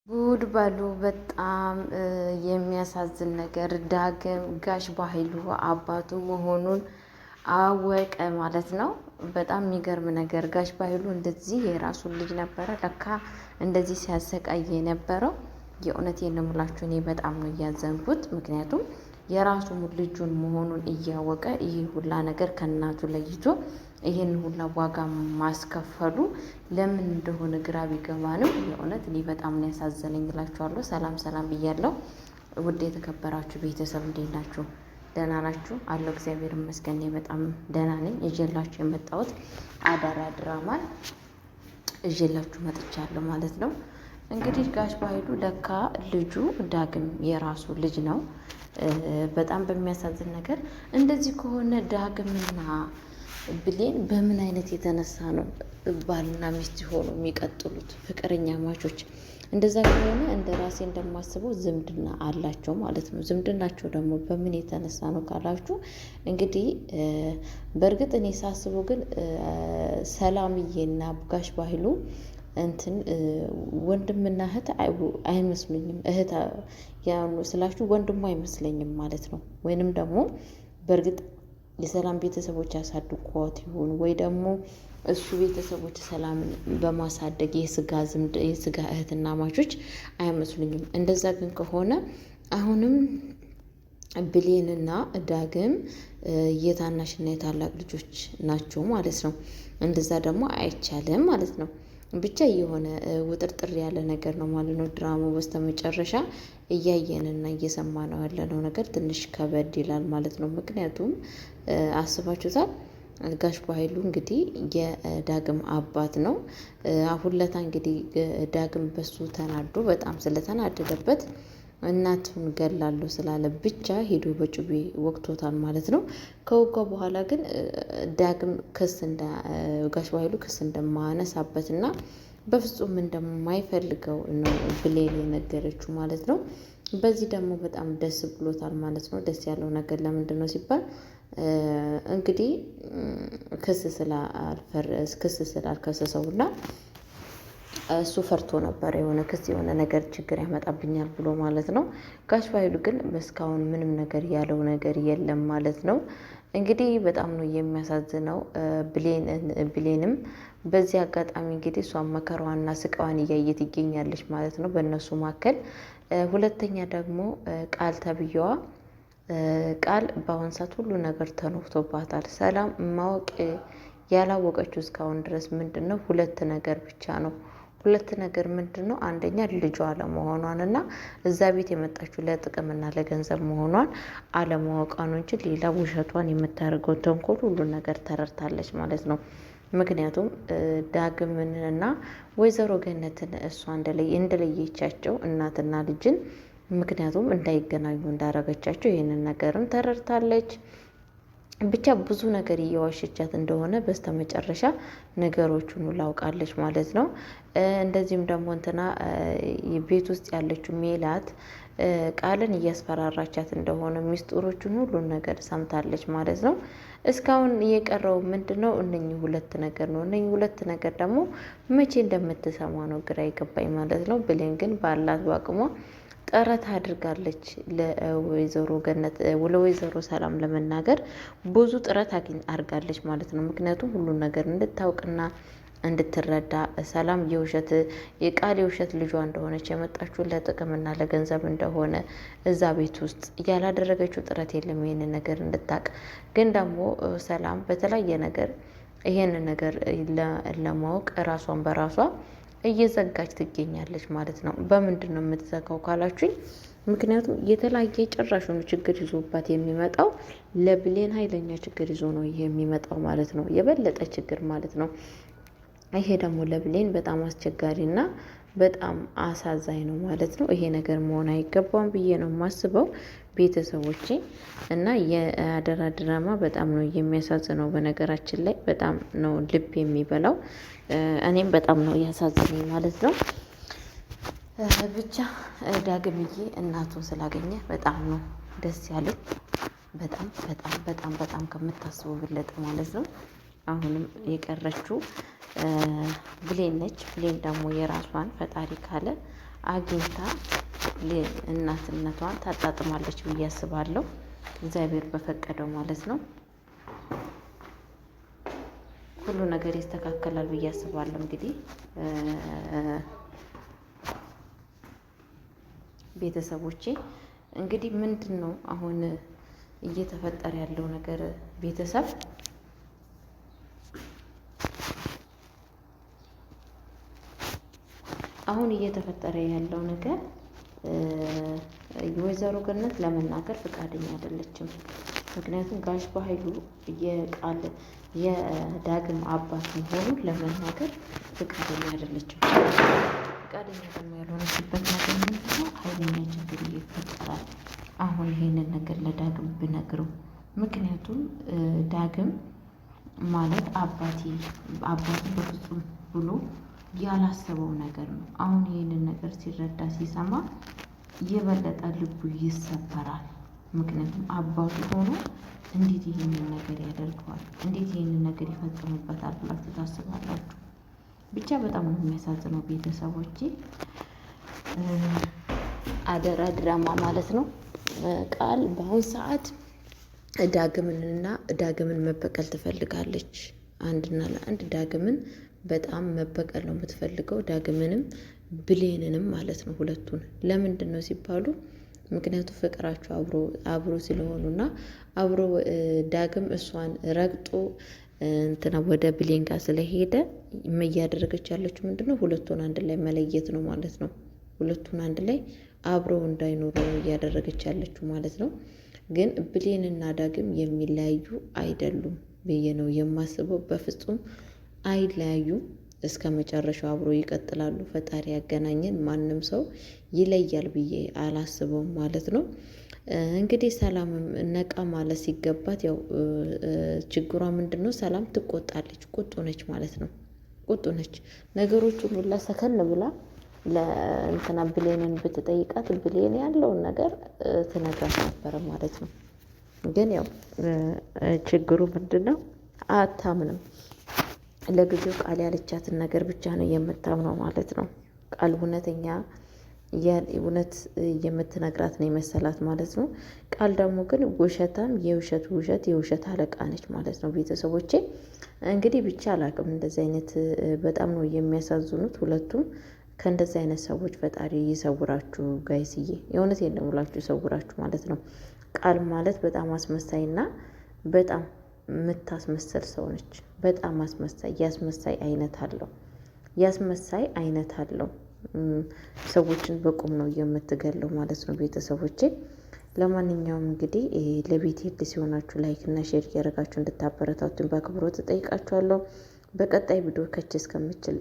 ጉድ በሉ በጣም የሚያሳዝን ነገር ዳግም ጋሽ በኃይሉ አባቱ መሆኑን አወቀ ማለት ነው። በጣም የሚገርም ነገር ጋሽ በኃይሉ እንደዚህ የራሱን ልጅ ነበረ ለካ እንደዚህ ሲያሰቃይ የነበረው። የእውነቴን ነው የምላችሁ፣ እኔ በጣም ነው እያዘንኩት። ምክንያቱም የራሱ ልጁን መሆኑን እያወቀ ይህ ሁላ ነገር ከእናቱ ለይቶ ይህን ሁላ ዋጋ ማስከፈሉ ለምን እንደሆነ ግራ ቢገባንም የእውነት እኔ በጣም ነው ያሳዘነኝ እላችኋለሁ። ሰላም ሰላም ብያለሁ። ውድ የተከበራችሁ ቤተሰብ እንዴት ናችሁ? ደህና ናችሁ? አለው እግዚአብሔር ይመስገን በጣም ደህና ነኝ። ይዤላችሁ የመጣሁት አደራ ድራማን ይዤላችሁ መጥቻለሁ ማለት ነው። እንግዲህ ጋሽ በኃይሉ ለካ ልጁ ዳግም የራሱ ልጅ ነው። በጣም በሚያሳዝን ነገር እንደዚህ ከሆነ ዳግምና ብሌን በምን አይነት የተነሳ ነው ባልና ሚስት ሆኖ የሚቀጥሉት? ፍቅረኛ ማቾች እንደዛ ከሆነ እንደ ራሴ እንደማስበው ዝምድና አላቸው ማለት ነው። ዝምድናቸው ደግሞ በምን የተነሳ ነው ካላችሁ እንግዲህ በእርግጥ እኔ ሳስበው ግን ሰላምዬና ጋሽ በኃይሉ እንትን ወንድምና እህት አይመስሉኝም። እህት ያኑ ስላችሁ ወንድሙ አይመስለኝም ማለት ነው። ወይንም ደግሞ በእርግጥ የሰላም ቤተሰቦች ያሳድጓት ይሆን ወይ ደግሞ እሱ ቤተሰቦች ሰላምን በማሳደግ የስጋ እህትና ማቾች አይመስሉኝም። እንደዛ ግን ከሆነ አሁንም ብሌንና ዳግም የታናሽና የታላቅ ልጆች ናቸው ማለት ነው። እንደዛ ደግሞ አይቻልም ማለት ነው። ብቻ የሆነ ውጥርጥር ያለ ነገር ነው ማለት ነው። ድራማው በስተመጨረሻ እያየንና እየሰማነው ያለነው ነገር ትንሽ ከበድ ይላል ማለት ነው። ምክንያቱም አስባችሁታል፣ ጋሽ በኃይሉ እንግዲህ የዳግም አባት ነው። አሁን ለታ እንግዲህ ዳግም በሱ ተናዶ በጣም ስለተናደደበት እናቱን ገላለሁ ስላለ ብቻ ሄዶ በጩቤ ወቅቶታል ማለት ነው። ከወጋ በኋላ ግን ዳግም ጋሽ በኃይሉ ክስ እንደማያነሳበት እና በፍጹም እንደማይፈልገው ነው ብሌን የነገረችው ማለት ነው። በዚህ ደግሞ በጣም ደስ ብሎታል ማለት ነው። ደስ ያለው ነገር ለምንድን ነው ሲባል እንግዲህ ክስ ስላልከሰሰውና እሱ ፈርቶ ነበር የሆነ ክስ የሆነ ነገር ችግር ያመጣብኛል ብሎ ማለት ነው። ጋሽ በኃይሉ ግን እስካሁን ምንም ነገር ያለው ነገር የለም ማለት ነው። እንግዲህ በጣም ነው የሚያሳዝነው። ብሌንም በዚህ አጋጣሚ እንግዲህ እሷን መከራዋንና ስቃዋን እያየት ይገኛለች ማለት ነው በእነሱ መካከል። ሁለተኛ ደግሞ ቃል ተብዬዋ ቃል በአሁን ሰዓት ሁሉ ነገር ተኖፍቶባታል። ሰላም ማወቅ ያላወቀችው እስካሁን ድረስ ምንድን ነው ሁለት ነገር ብቻ ነው። ሁለት ነገር ምንድን ነው? አንደኛ ልጇ አለመሆኗን እና እዛ ቤት የመጣችው ለጥቅምና ለገንዘብ መሆኗን አለማወቋ ነው እንጂ ሌላ ውሸቷን የምታደርገው ተንኮል ሁሉን ነገር ተረድታለች ማለት ነው። ምክንያቱም ዳግምንና ወይዘሮ ገነትን እሷ እንደለየቻቸው እናትና ልጅን ምክንያቱም እንዳይገናኙ እንዳረገቻቸው ይህንን ነገርም ተረድታለች። ብቻ ብዙ ነገር እየዋሸቻት እንደሆነ በስተመጨረሻ ነገሮቹን ላውቃለች ማለት ነው። እንደዚህም ደግሞ እንትና ቤት ውስጥ ያለችው ሜላት ቃልን እያስፈራራቻት እንደሆነ ሚስጥሮቹን ሁሉን ነገር ሰምታለች ማለት ነው። እስካሁን የቀረው ምንድን ነው? እነኚህ ሁለት ነገር ነው። እነኚህ ሁለት ነገር ደግሞ መቼ እንደምትሰማ ነው ግራ ይገባኝ ማለት ነው። ብሌን ግን ባላት በአቅሟ ጥረት አድርጋለች ለወይዘሮ ገነት ለወይዘሮ ሰላም ለመናገር ብዙ ጥረት አድርጋለች ማለት ነው። ምክንያቱም ሁሉን ነገር እንድታውቅና እንድትረዳ ሰላም የቃል የውሸት ልጇ እንደሆነች የመጣችው ለጥቅምና ለገንዘብ እንደሆነ እዛ ቤት ውስጥ ያላደረገችው ጥረት የለም ይሄንን ነገር እንድታውቅ። ግን ደግሞ ሰላም በተለያየ ነገር ይሄንን ነገር ለማወቅ ራሷን በራሷ እየዘጋች ትገኛለች ማለት ነው። በምንድን ነው የምትዘጋው ካላችሁኝ፣ ምክንያቱም የተለያየ ጭራሹን ችግር ይዞባት የሚመጣው ለብሌን ኃይለኛ ችግር ይዞ ነው ይሄ የሚመጣው ማለት ነው። የበለጠ ችግር ማለት ነው። ይሄ ደግሞ ለብሌን በጣም አስቸጋሪና በጣም አሳዛኝ ነው ማለት ነው። ይሄ ነገር መሆን አይገባም ብዬ ነው የማስበው ቤተሰቦቼ። እና የአደራ ድራማ በጣም ነው የሚያሳዝነው። በነገራችን ላይ በጣም ነው ልብ የሚበላው። እኔም በጣም ነው ያሳዝነኝ ማለት ነው። ብቻ ዳግምዬ እናቱን ስላገኘ በጣም ነው ደስ ያለኝ። በጣም በጣም በጣም በጣም ከምታስቡ ብለጥ ማለት ነው። አሁንም የቀረችው ብሌን ነች። ብሌን ደግሞ የራሷን ፈጣሪ ካለ አግኝታ እናትነቷን ታጣጥማለች ብዬ አስባለሁ። እግዚአብሔር በፈቀደው ማለት ነው። ሁሉ ነገር ይስተካከላል ብዬ አስባለሁ። እንግዲህ ቤተሰቦቼ እንግዲህ ምንድን ነው አሁን እየተፈጠረ ያለው ነገር? ቤተሰብ አሁን እየተፈጠረ ያለው ነገር የወይዘሮ ገነት ለመናገር ፈቃደኛ አይደለችም። ምክንያቱም ጋሽ በኃይሉ የዳግም አባት መሆኑን ለመናገር ፈቃደኛ አይደለችም። ፈቃደኛ ደግሞ ያልሆነችበት ነገር ምንድነው? ኃይለኛ ችግር ይፈጠራል። አሁን ይሄንን ነገር ለዳግም ብነግረው፣ ምክንያቱም ዳግም ማለት አባቱ በፍጹም ብሎ ያላሰበው ነገር ነው። አሁን ይህንን ነገር ሲረዳ ሲሰማ የበለጠ ልቡ ይሰበራል። ምክንያቱም አባቱ ሆኖ እንዴት ይህንን ነገር ያደርገዋል? እንዴት ይህንን ነገር ይፈጽምበታል ብላችሁ ታስባላችሁ? ብቻ በጣም ነው የሚያሳዝነው ቤተሰቦቼ። አደራ ድራማ ማለት ነው። ቃል በአሁን ሰዓት ዳግምን መበቀል ትፈልጋለች። አንድና ለአንድ ዳግምን በጣም መበቀል ነው የምትፈልገው። ዳግምንም ብሌንንም ማለት ነው። ሁለቱን ለምንድን ነው ሲባሉ ምክንያቱም ፍቅራቸው አብሮ ስለሆኑና አብሮ ዳግም እሷን ረግጦ እንትና ወደ ብሌን ጋር ስለሄደ እያደረገች ያለችው ምንድነው? ሁለቱን አንድ ላይ መለየት ነው ማለት ነው። ሁለቱን አንድ ላይ አብረው እንዳይኖሩ እያደረገች ያለችው ማለት ነው። ግን ብሌንና ዳግም የሚለያዩ አይደሉም ብዬ ነው የማስበው። በፍጹም አይለያዩም። እስከ መጨረሻው አብሮ ይቀጥላሉ። ፈጣሪ ያገናኘን። ማንም ሰው ይለያል ብዬ አላስበውም ማለት ነው። እንግዲህ ሰላምም ነቃ ማለት ሲገባት ያው ችግሯ ምንድን ነው? ሰላም ትቆጣለች። ቁጡ ነች ማለት ነው። ቁጡ ነች። ነገሮቹን ሁላ ሰከን ብላ ለእንትና ብሌንን ብትጠይቃት ብሌን ያለውን ነገር ትነግራት ነበረ ማለት ነው። ግን ያው ችግሩ ምንድን ነው? አታምንም። ለጊዜው ቃል ያለቻትን ነገር ብቻ ነው የምታምነው ማለት ነው። ቃል እውነት የምትነግራት ነው የመሰላት ማለት ነው። ቃል ደግሞ ግን ውሸታም፣ የውሸት አለቃ ነች ማለት ነው። ቤተሰቦቼ እንግዲህ ብቻ አላቅም። እንደዚህ አይነት በጣም ነው የሚያሳዝኑት ሁለቱም። ከእንደዚህ አይነት ሰዎች ፈጣሪ ይሰውራችሁ ጋይስዬ። የእውነት የለም ብላችሁ ይሰውራችሁ ማለት ነው። ቃል ማለት በጣም አስመሳይና በጣም የምታስመሰል ሰው ነች። በጣም አስመሳይ፣ ያስመሳይ አይነት አለው። ሰዎችን በቁም ነው የምትገለው ማለት ነው። ቤተሰቦቼ ለማንኛውም እንግዲህ ለቤት አዲስ ሲሆናችሁ ላይክ እና ሼር እያደረጋችሁ እንድታበረታቱኝ በአክብሮት እጠይቃችኋለሁ። በቀጣይ ቪዲዮ ከች እስከምችል